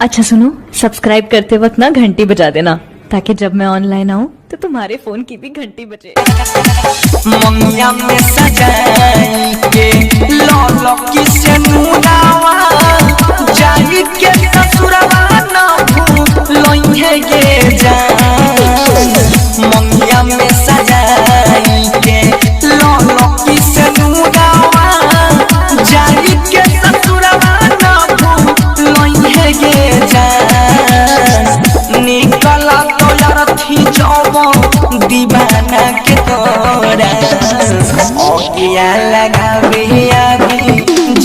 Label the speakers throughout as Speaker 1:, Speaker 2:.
Speaker 1: अच्छा सुनो, सब्सक्राइब करते वक्त ना घंटी बजा देना ताकि जब मैं ऑनलाइन आऊँ तो तुम्हारे फोन की भी घंटी बजे।
Speaker 2: मंगिया में सजाई के लौलो किसे नूरावा जाई के ससुरवा ना भूलोइहे गे जान। मंगिया में सजाई के लौलो किसे नूरावा जाई के ससुरवा ना भूलोइहे गे जान। निकला तो यार थी जाओ दीवाना के तोरा ओकिया लगावे आगे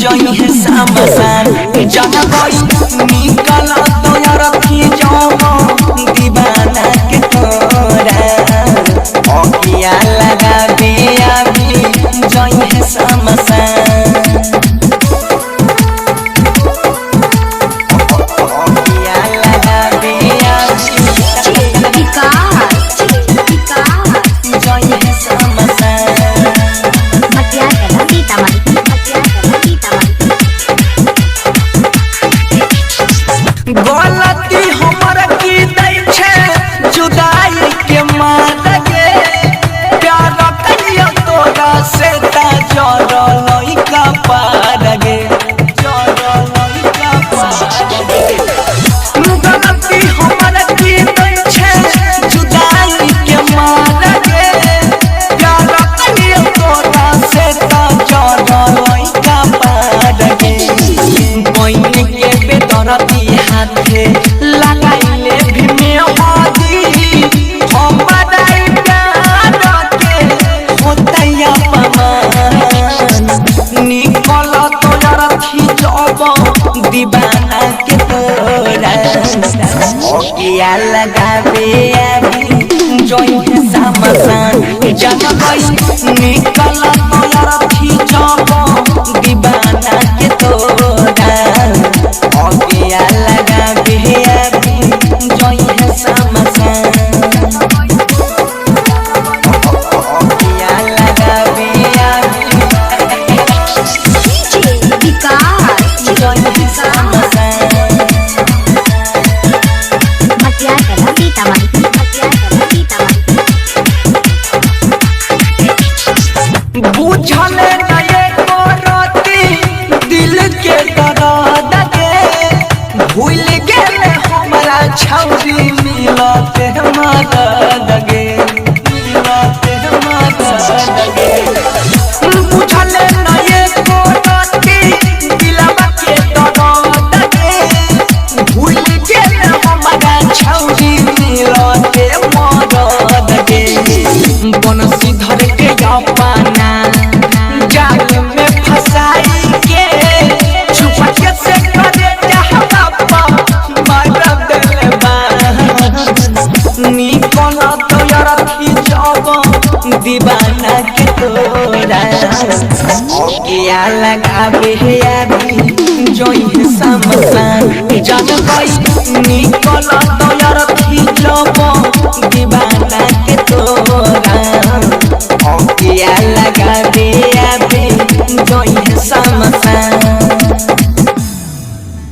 Speaker 2: जोई है समसान जगबई निकला तो यार थी जाओ दीवाना के तोरा ओकिया लगावे आगे जोई है समसान। गलती हमर की दै छे जुदाई के मार गे प्यार करियो तोरा से ता जरलई का पार गे जरलई का पार गे। गलती हमर की दै छे जुदाई के मार गे प्यार करियो तोरा से ता जरलई का पार गे। कोइन के बेदरती हाथे लगाइले भी में हादी हम बड़ाई प्यार के होतैया पमान। निकल तो यार थी जब दीवाना के तोरा ओकिया लगावे आगे जोई है समसान जगबई। निकल तो यार थी जब दीवाना के तोरा ओकिया लगावे आगे जोई है समसान। ओकिया लगावे आगे जोई है समसान। बुझल नए को रोती दिल के दर्द के भूल गेले हमरा छौरी मिलते मदद गे मिलते मदद गे। बुझल नए को रोती दिलवा के दर्द के भूल गेले हमरा छौरी मिलते मदद गे। बनसी धर के अपना जाल में फसाई के छुपा के से करे चाहता मार देले बा। निकल तो यार थी जब दीवाना के तोरा ओकिया लगावे आगे जोई है समसान जगबई। निकल तो यार